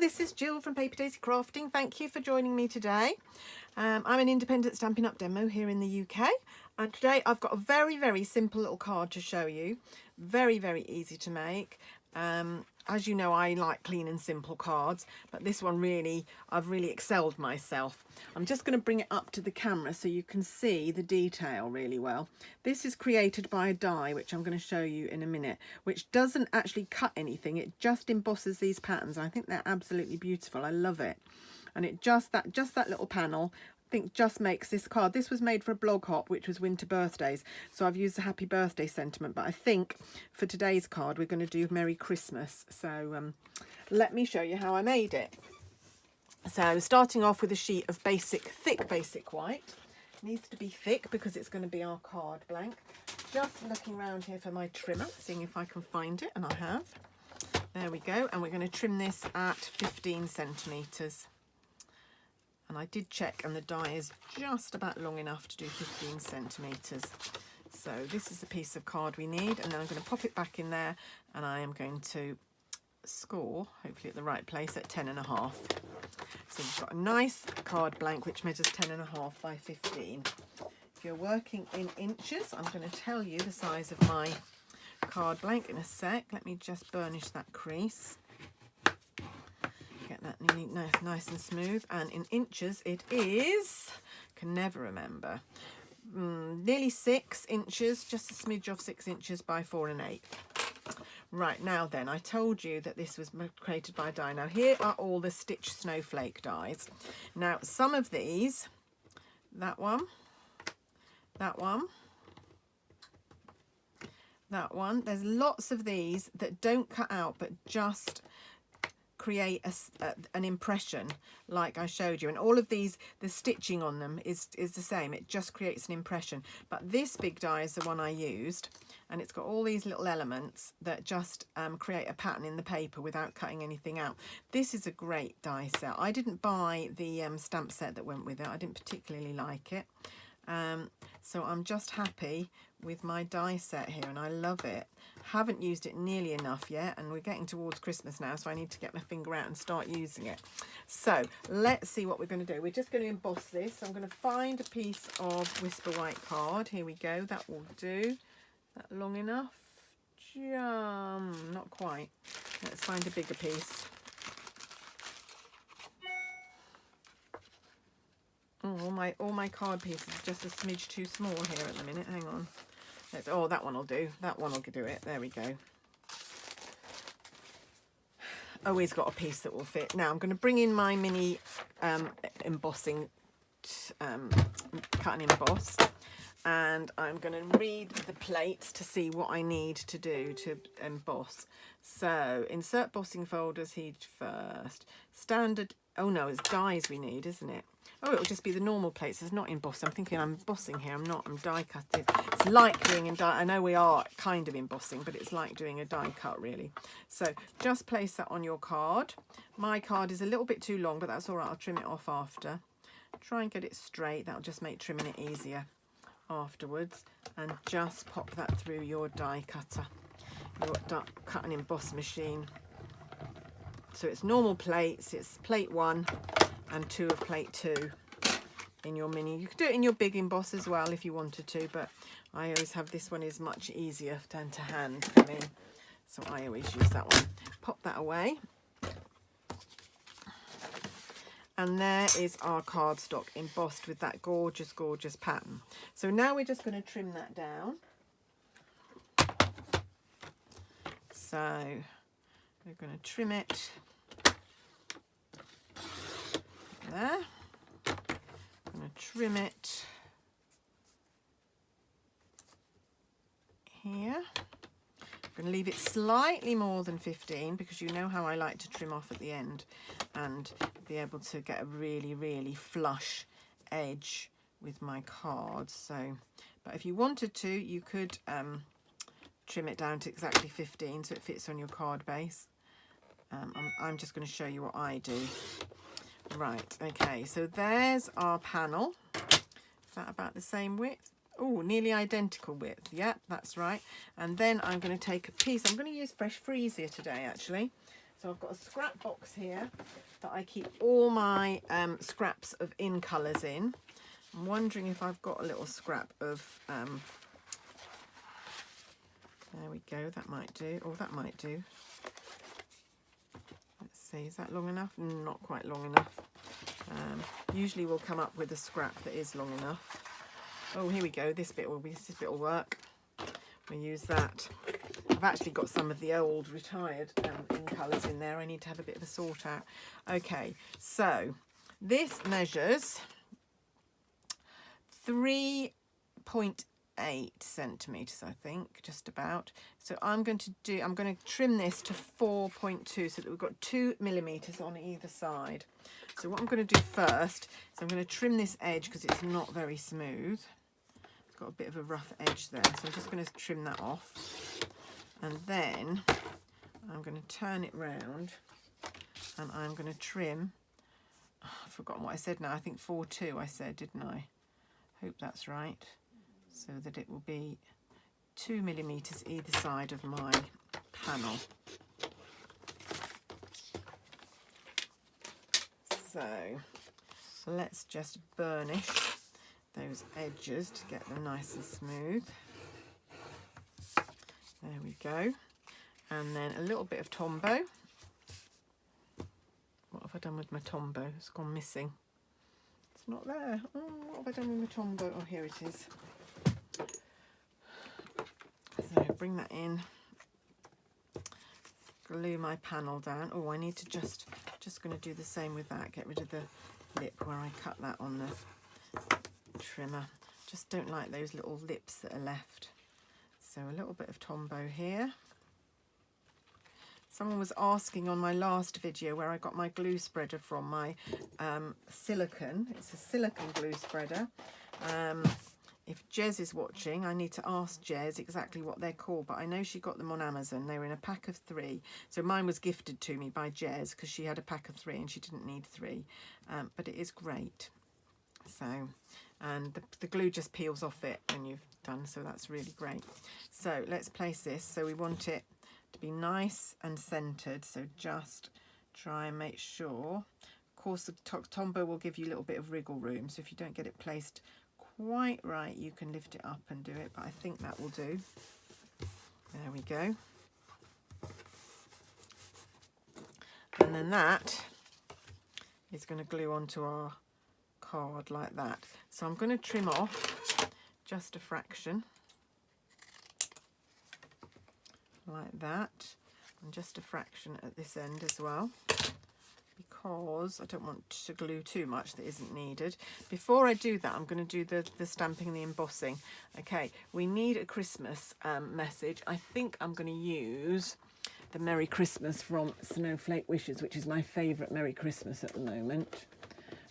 this is Jill from Paper Daisy Crafting. Thank you for joining me today. I'm an independent Stampin' Up demo here in the UK, and today I've got a very, very simple little card to show you. Very, very easy to make. As you know, I like clean and simple cards, but this one really, I've really excelled myself. I'm just going to bring it up to the camera so you can see the detail really well. This is created by a die, which I'm going to show you in a minute, which doesn't actually cut anything. It just embosses these patterns. I think they're absolutely beautiful. I love it. And it just that little panel, I think, just makes this card. This was made for a blog hop, which was winter birthdays, so I've used the happy birthday sentiment, but I think for today's card we're going to do Merry Christmas. So let me show you how I made it. So starting off with a sheet of thick basic white. It needs to be thick because it's going to be our card blank. Just looking around here for my trimmer, seeing if I can find it, and I have. There we go. And we're going to trim this at 15 centimetres. And I did check, and the die is just about long enough to do 15 centimetres. So this is the piece of card we need, and then I'm going to pop it back in there, and I am going to score, hopefully at the right place, at 10.5. So we've got a nice card blank which measures 10.5 by 15. If you're working in inches, I'm going to tell you the size of my card blank in a sec. Let me just burnish that crease. Get that nearly nice and smooth. And in inches it is, can never remember, nearly 6 inches, just a smidge of 6 inches by 4 1/8. Right, now then, I told you that this was created by a die. Now here are all the Stitched Snowflake dies. Now some of these, that one, that one, that one, there's lots of these that don't cut out but just create an impression like I showed you, and all of these, the stitching on them is the same. It just creates an impression. But this big die is the one I used, and it's got all these little elements that just create a pattern in the paper without cutting anything out. This is a great die set. I didn't buy the stamp set that went with it. I didn't particularly like it, so I'm just happy with my die set here, and I love it. Haven't used it nearly enough yet, and we're getting towards Christmas now, so I need to get my finger out and start using it. So let's see what we're going to do. We're just going to emboss this. I'm going to find a piece of Whisper White card. Here we go. That will do. That long enough? Not quite. Let's find a bigger piece. Oh, all my card pieces are just a smidge too small here at the minute. Hang on. Oh, that one will do. That one will do it. There we go. Always got a piece that will fit. Now I'm going to bring in my mini embossing, cut and emboss, and I'm going to read the plates to see what I need to do to emboss. So insert bossing folders here first. Standard. Oh no, it's dies we need, isn't it? Oh, it'll just be the normal plates. It's not embossed. I'm thinking I'm embossing here. I'm not. I'm die cutting. It's like doing a die. I know we are kind of embossing, but it's like doing a die cut, really. So just place that on your card. My card is a little bit too long, but that's all right. I'll trim it off after. Try and get it straight. That'll just make trimming it easier afterwards. And just pop that through your die cutter, your cut and emboss machine. So it's normal plates. It's plate 1 and 2 of plate 2 in your mini. You could do it in your big emboss as well if you wanted to, but I always have this one is much easier to hand for me, so I always use that one. Pop that away, and there is our cardstock embossed with that gorgeous pattern. So now we're just going to trim that down. So we're going to trim it there. I'm going to trim it here. I'm going to leave it slightly more than 15 because you know how I like to trim off at the end and be able to get a really flush edge with my cards. So, but if you wanted to, you could trim it down to exactly 15 so it fits on your card base. I'm just going to show you what I do. Right, okay, so there's our panel. Is that about the same width? Oh, nearly identical width. Yep, that's right. And then I'm going to take a piece. I'm going to use fresh freeze here today, actually. So I've got a scrap box here that I keep all my scraps of in colours in. I'm wondering if I've got a little scrap of, there we go, that might do, or that might do. Let's see, is that long enough? Not quite long enough. Usually we'll come up with a scrap that is long enough. Oh, here we go, this bit will work. We'll use that. I've actually got some of the old retired in colours in there. I need to have a bit of a sort out. Okay, so this measures 3.8 centimetres, I think, just about. So I'm going to trim this to 4.2 so that we've got 2 millimetres on either side. So what I'm going to do first is I'm going to trim this edge because it's not very smooth. It's got a bit of a rough edge there, so I'm just going to trim that off. And then I'm going to turn it round and I'm going to trim, I've forgotten what I said now, I think 4.2 I said, didn't I? Hope that's right. So that it will be 2 millimetres either side of my panel. So let's just burnish those edges to get them nice and smooth. There we go. And then a little bit of Tombow. What have I done with my Tombow? It's gone missing. It's not there. Oh, what have I done with my Tombow? Oh, here it is. So bring that in. Glue my panel down. Oh, I need to just going to do the same with that. Get rid of the lip where I cut that on the trimmer. Just don't like those little lips that are left. So a little bit of Tombow here. Someone was asking on my last video where I got my glue spreader from, my silicone. It's a silicone glue spreader. If Jez is watching, I need to ask Jez exactly what they're called, but I know she got them on Amazon. They were in a pack of 3. So mine was gifted to me by Jez because she had a pack of 3 and she didn't need 3. But it is great. So, and the glue just peels off it when you've done, so that's really great. So let's place this. So we want it to be nice and centered, so just try and make sure. Of course, the Tombow will give you a little bit of wriggle room, so if you don't get it placed quite right, you can lift it up and do it, but I think that will do. There we go. And then that is going to glue onto our card like that. So I'm going to trim off just a fraction like that, and just a fraction at this end as well, because I don't want to glue too much that isn't needed. Before I do that, I'm going to do the stamping and the embossing. Okay, we need a Christmas message. I think I'm going to use the Merry Christmas from Snowflake Wishes, which is my favourite Merry Christmas at the moment,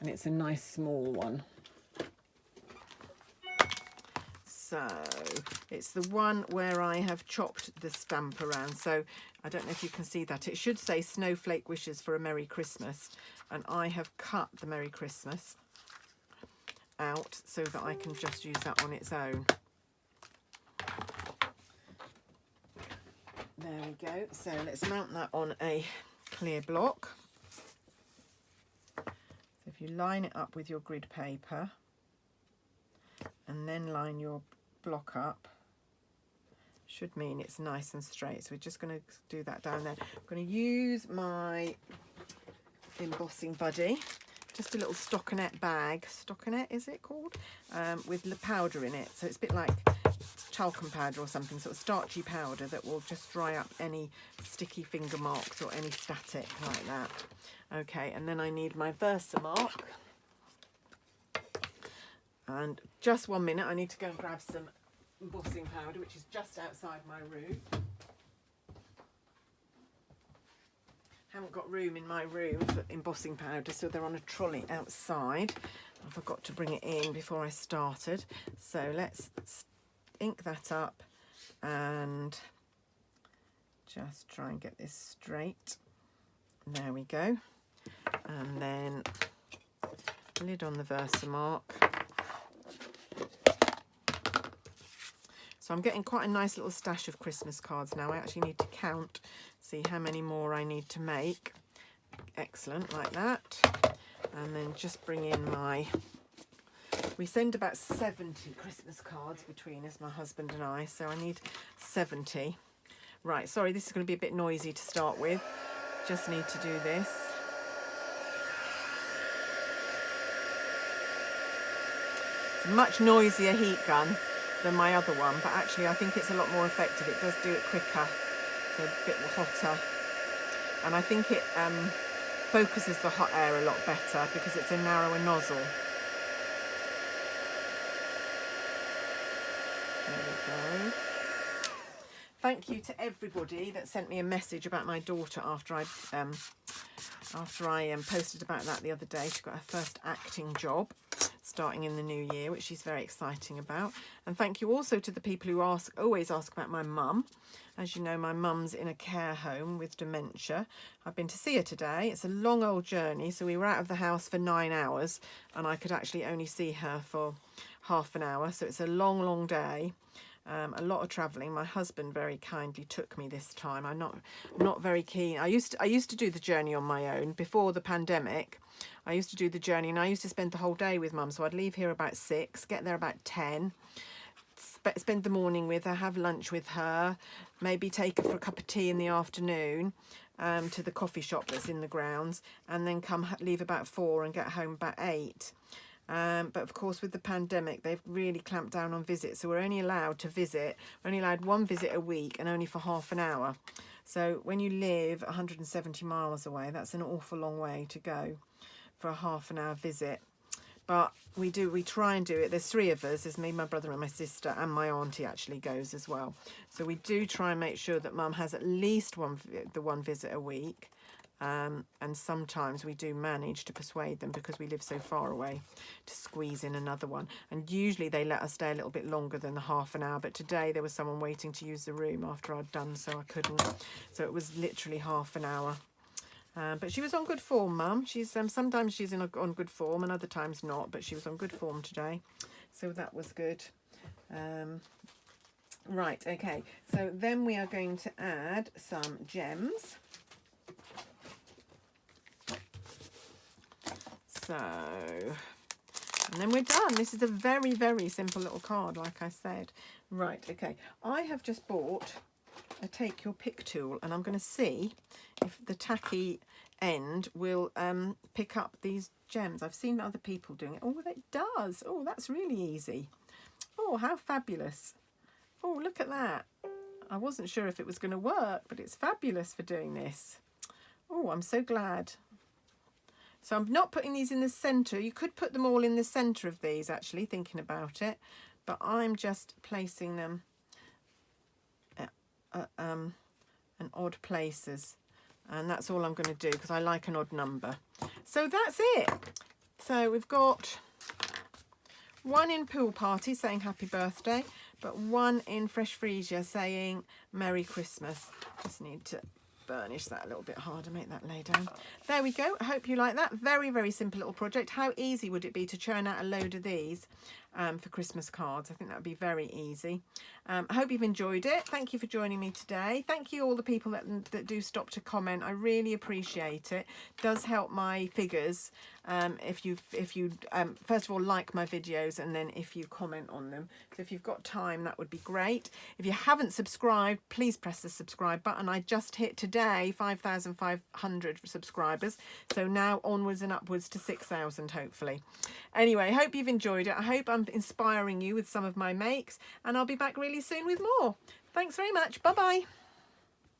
and it's a nice small one. So it's the one where I have chopped the stamp around. So I don't know if you can see that. It should say Snowflake Wishes for a Merry Christmas. And I have cut the Merry Christmas out so that I can just use that on its own. There we go. So let's mount that on a clear block. So if you line it up with your grid paper and then line your block up, should mean it's nice and straight. So we're just going to do that down there. I'm going to use my embossing buddy, just a little stockinette bag. Stockinette, is it called? With powder in it. So it's a bit like talcum powder or something, sort of starchy powder that will just dry up any sticky finger marks or any static like that. Okay, and then I need my Versamark. And just 1 minute, I need to go and grab some embossing powder, which is just outside my room. Haven't got room in my room for embossing powder, so they're on a trolley outside. I forgot to bring it in before I started. So let's ink that up and just try and get this straight. There we go. And then lid on the Versamark. So I'm getting quite a nice little stash of Christmas cards now. I actually need to count, see how many more I need to make. Excellent, like that. And then just bring in my... We send about 70 Christmas cards between us, my husband and I, so I need 70. Right, sorry, this is going to be a bit noisy to start with. Just need to do this. It's a much noisier heat gun than my other one, but actually I think it's a lot more effective. It does do it quicker, so a bit hotter. And I think it focuses the hot air a lot better because it's a narrower nozzle. There we go. Thank you to everybody that sent me a message about my daughter after I posted about that the other day. She got her first acting job starting in the new year, which she's very exciting about. And thank you also to the people who always ask about my mum. As you know, my mum's in a care home with dementia. I've been to see her today. It's a long old journey, so we were out of the house for 9 hours and I could actually only see her for half an hour. So it's a long, long day. A lot of travelling. My husband very kindly took me this time. I'm not very keen. I used to do the journey on my own before the pandemic. I used to do the journey and I used to spend the whole day with mum. So I'd leave here about 6, get there about 10, spend the morning with her, have lunch with her, maybe take her for a cup of tea in the afternoon to the coffee shop that's in the grounds, and then leave about 4 and get home about 8. But of course with the pandemic they've really clamped down on visits, so we're only allowed to visit, we're only allowed 1 visit a week and only for half an hour. So when you live 170 miles away, that's an awful long way to go for a half an hour visit. But we try and do it. There's 3 of us. There's me, my brother and my sister, and my auntie actually goes as well. So we do try and make sure that mum has at least one visit a week. And sometimes we do manage to persuade them, because we live so far away, to squeeze in another one. And usually they let us stay a little bit longer than the half an hour. But today there was someone waiting to use the room after I'd done, so I couldn't. So it was literally half an hour. But she was on good form, Mum. She's sometimes she's on good form and other times not, but she was on good form today, so that was good. Right, okay, so then we are going to add some gems. So, and then we're done. This is a very, very simple little card, like I said. Right, okay, I have just bought a take your pick tool, and I'm going to see if the tacky end will pick up these gems. I've seen other people doing it. Oh, it does. Oh, that's really easy. Oh, how fabulous. Oh, look at that. I wasn't sure if it was going to work, but it's fabulous for doing this. Oh, I'm so glad. So I'm not putting these in the centre. You could put them all in the centre of these, actually, thinking about it, but I'm just placing them in odd places, and that's all I'm going to do because I like an odd number. So that's it. So we've got 1 in Pool Party saying happy birthday, but 1 in Fresh Freesia saying Merry Christmas. Just need to burnish that a little bit harder, make that lay down. There we go. I hope you like that. Very, very simple little project. How easy would it be to churn out a load of these for Christmas cards? I think that would be very easy. I hope you've enjoyed it. Thank you for joining me today. Thank you all the people that do stop to comment. I really appreciate it. It does help my figures if you first of all like my videos, and then if you comment on them. So if you've got time, that would be great. If you haven't subscribed, please press the subscribe button. I just hit today 5,500 subscribers, so now onwards and upwards to 6,000 hopefully. Anyway, hope you've enjoyed it. I hope I'm inspiring you with some of my makes, and I'll be back really soon with more. Thanks very much. Bye bye.